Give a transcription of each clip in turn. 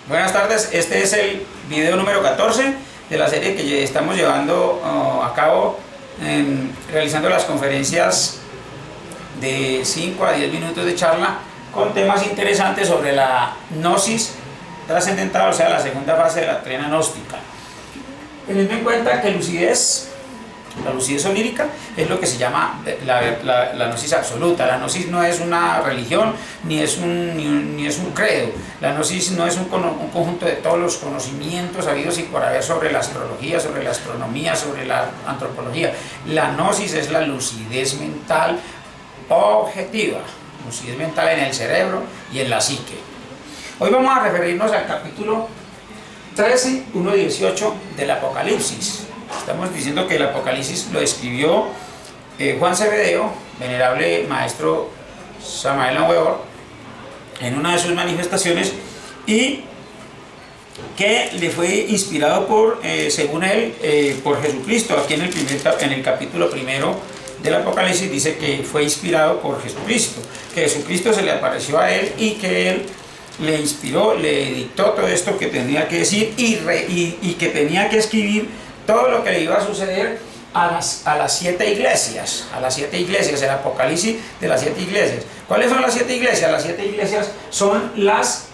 Buenas tardes, este es el video número 14 de la serie que estamos llevando a cabo, realizando las conferencias de 5 a 10 minutos de charla con temas interesantes sobre la gnosis trascendental, o sea, la segunda fase de la doctrina gnóstica. Teniendo en cuenta que la lucidez onírica es lo que se llama la gnosis absoluta. La gnosis no es una religión ni es un credo. La gnosis no es un conjunto de todos los conocimientos habidos y por haber sobre la astrología, sobre la astronomía, sobre la antropología. La gnosis es la lucidez mental objetiva, lucidez mental en el cerebro y en la psique. Hoy vamos a referirnos al capítulo 13, 1-18 del Apocalipsis. Estamos diciendo que el Apocalipsis lo escribió Juan Cebedeo, venerable maestro Samael Aun Weor, en una de sus manifestaciones, y que le fue inspirado por, según él, por Jesucristo. Aquí en el capítulo primero del Apocalipsis dice que fue inspirado por Jesucristo, que Jesucristo se le apareció a él y que él le inspiró, le dictó todo esto que tenía que decir y que tenía que escribir todo lo que le iba a suceder a las 7 iglesias, el Apocalipsis de las 7 iglesias. ¿Cuáles son las 7 iglesias? Las 7 iglesias son las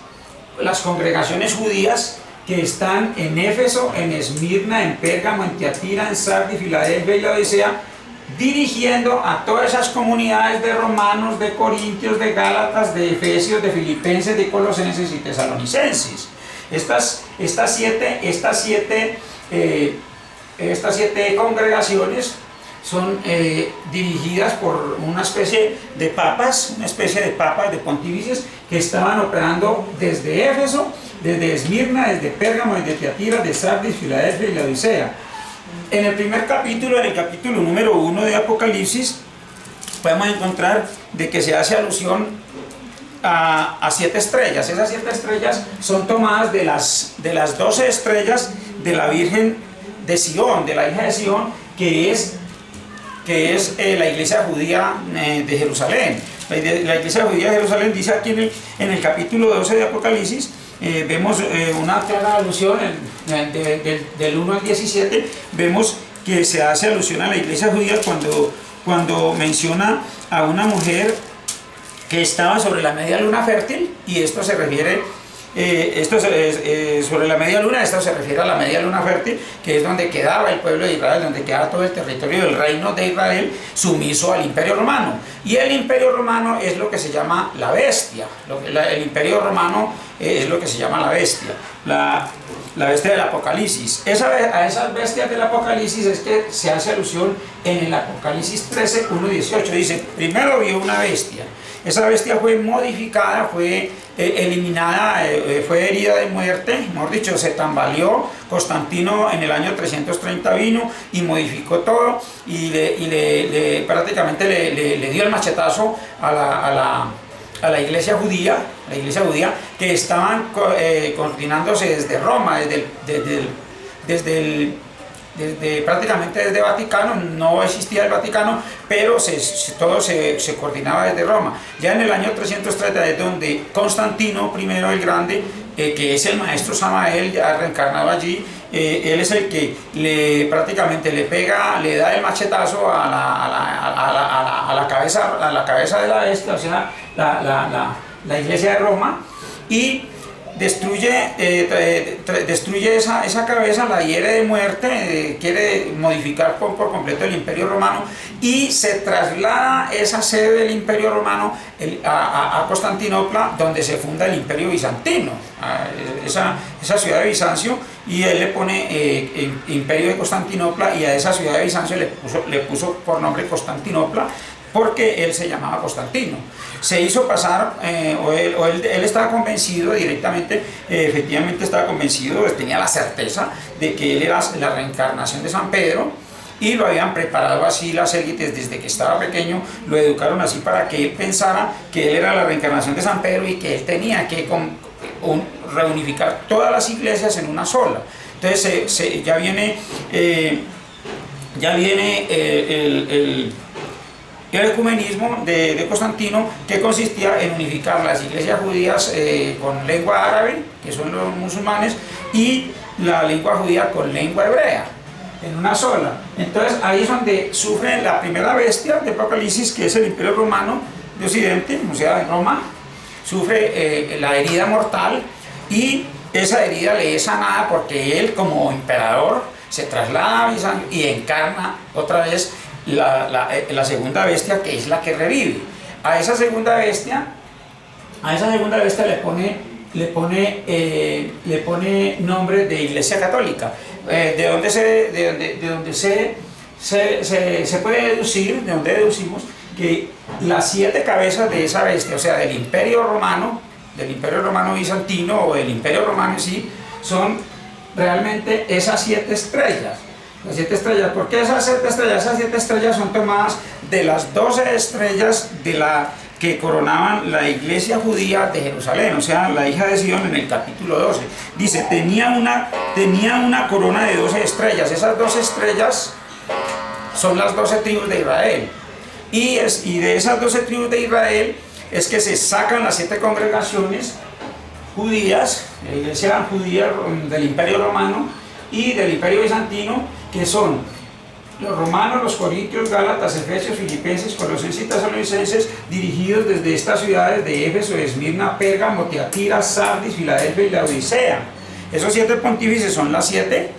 congregaciones judías que están en Éfeso, en Esmirna, en Pérgamo, en Tiatira, en Sardis, Filadelfia y Laodicea, dirigiendo a todas esas comunidades de romanos, de corintios, de gálatas, de efesios, de filipenses, de colosenses y tesalonicenses. Estas siete congregaciones son dirigidas por una especie de papas, de pontífices que estaban operando desde Éfeso, desde Esmirna, desde Pérgamo, desde Tiatira, de Sardis, Filadelfia y Laodicea. En el primer capítulo, en el capítulo número 1 de Apocalipsis, podemos encontrar de que se hace alusión a 7 estrellas. Esas 7 estrellas son tomadas de las 12 estrellas de la Virgen de Sion, de la hija de Sion, que es la iglesia judía de Jerusalén. La iglesia judía de Jerusalén dice aquí en el capítulo 12 de Apocalipsis, vemos una clara alusión del 1 al 17, vemos que se hace alusión a la iglesia judía cuando menciona a una mujer que estaba sobre la media luna fértil, y esto se refiere sobre la media luna, esto se refiere a la media luna fértil, que es donde quedaba el pueblo de Israel, donde quedaba todo el territorio del reino de Israel sumiso al imperio romano. Y el imperio romano es lo que se llama la bestia. El imperio romano es lo que se llama la bestia, la bestia del Apocalipsis. A esas bestias del Apocalipsis es que se hace alusión en el Apocalipsis 13, 1-18. Dice, primero vio una bestia. Esa bestia fue modificada, fue eliminada, fue herida de muerte, mejor dicho, se tambaleó. Constantino en el año 330 vino y modificó todo y prácticamente le dio el machetazo a la iglesia judía, que estaban coordinándose desde Roma, prácticamente desde Vaticano. No existía el Vaticano, pero todo se coordinaba desde Roma. Ya en el año 330 es donde Constantino I el Grande, que es el maestro Samael, ya reencarnado allí, él es el que prácticamente le da el machetazo a la cabeza de la bestia, o sea, la iglesia de Roma, y destruye esa cabeza, la hiere de muerte, quiere modificar por completo el imperio romano, y se traslada esa sede del imperio romano a Constantinopla, donde se funda el imperio bizantino, esa ciudad de Bizancio, y él le pone imperio de Constantinopla, y a esa ciudad de Bizancio le puso por nombre Constantinopla, porque él se llamaba Constantino. Se hizo pasar, él estaba convencido directamente, efectivamente estaba convencido, tenía la certeza de que él era la reencarnación de San Pedro, y lo habían preparado así las élites desde que estaba pequeño, lo educaron así para que él pensara que él era la reencarnación de San Pedro y que él tenía que reunificar todas las iglesias en una sola. Entonces ya viene el ecumenismo de Constantino, que consistía en unificar las iglesias judías con lengua árabe, que son los musulmanes, y la lengua judía con lengua hebrea, en una sola. Entonces ahí es donde sufre la primera bestia de Apocalipsis, que es el Imperio Romano de Occidente, o sea, de Roma. Sufre la herida mortal, y esa herida le es sanada porque él, como emperador, se traslada a Bizancio y encarna otra vez la segunda bestia, que es la que revive. A esa segunda bestia le pone nombre de Iglesia Católica, de donde se puede deducir, de donde deducimos que las 7 cabezas de esa bestia, o sea, del Imperio Romano bizantino, o del Imperio Romano en sí, son realmente esas 7 estrellas. Las 7 estrellas. ¿Por qué esas 7 estrellas? Esas 7 estrellas son tomadas de las 12 estrellas que coronaban la iglesia judía de Jerusalén, o sea, la hija de Sion, en el capítulo 12. Dice, tenía una corona de 12 estrellas. Esas 12 estrellas son las 12 tribus de Israel. Y de esas 12 tribus de Israel es que se sacan las 7 congregaciones judías, la iglesia judía del Imperio Romano y del Imperio Bizantino, que son los romanos, los corintios, gálatas, efesios, filipenses, colosenses y tesalonicenses, dirigidos desde estas ciudades de Éfeso, Esmirna, Pérgamo, Tiatira, Sardis, Filadelfia y la Odisea. Esos 7 pontífices son las 7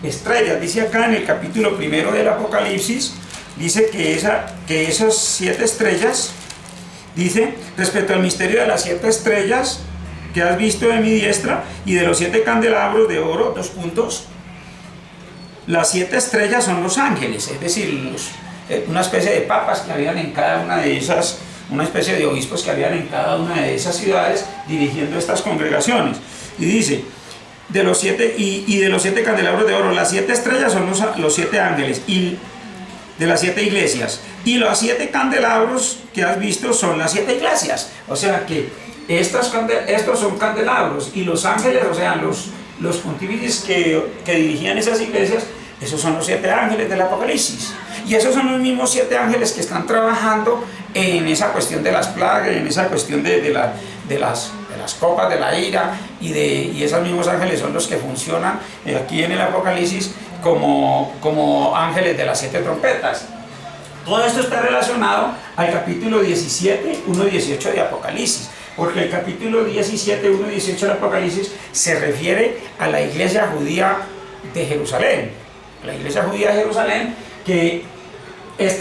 estrellas. Dice acá en el capítulo 1 del Apocalipsis, dice que esas 7 estrellas, dice, respecto al misterio de las 7 estrellas que has visto de mi diestra y de los 7 candelabros de oro, 2 puntos, las 7 estrellas son los ángeles, es decir, una especie de papas que habían en cada una de esas, una especie de obispos que habían en cada una de esas ciudades dirigiendo estas congregaciones. Y dice, de los 7 candelabros de oro, las 7 estrellas son los 7 ángeles, y de las 7 iglesias, y los 7 candelabros que has visto son las 7 iglesias. O sea que estos son candelabros, y los ángeles, o sea, los pontífices que dirigían esas iglesias, esos son los 7 ángeles del Apocalipsis. Y esos son los mismos 7 ángeles que están trabajando en esa cuestión de las plagas, en esa cuestión de las copas de la ira, y esos mismos ángeles son los que funcionan aquí en el Apocalipsis como ángeles de las 7 trompetas. Todo esto está relacionado al capítulo 17, 1 y 18 de Apocalipsis, porque el capítulo 17, 1 y 18 de Apocalipsis se refiere a la iglesia judía de Jerusalén. La iglesia judía de Jerusalén, que es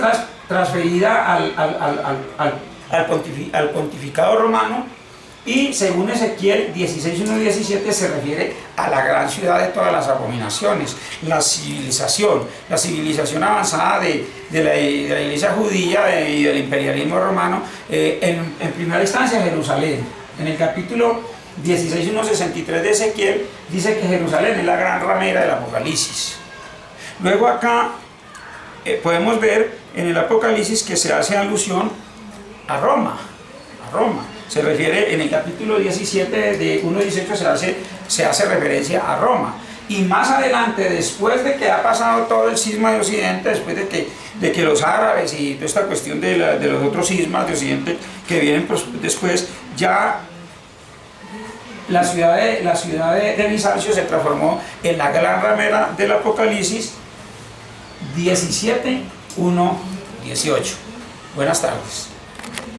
transferida al pontificado romano, y según Ezequiel 16, 1 y 17 se refiere a la gran ciudad de todas las abominaciones, la civilización avanzada de la iglesia judía y del imperialismo romano, en primera instancia Jerusalén. En el capítulo 16, 1, 63 de Ezequiel dice que Jerusalén es la gran ramera del Apocalipsis. Luego acá podemos ver en el Apocalipsis que se hace alusión a Roma. Se refiere en el capítulo 17 de 1 a 18 se hace referencia a Roma. Y más adelante, después de que ha pasado todo el cisma de Occidente, después de que los árabes y toda esta cuestión de los otros cismas de Occidente que vienen después, ya la ciudad de Bizancio se transformó en la gran ramera del Apocalipsis 17, 1, 18. Buenas tardes.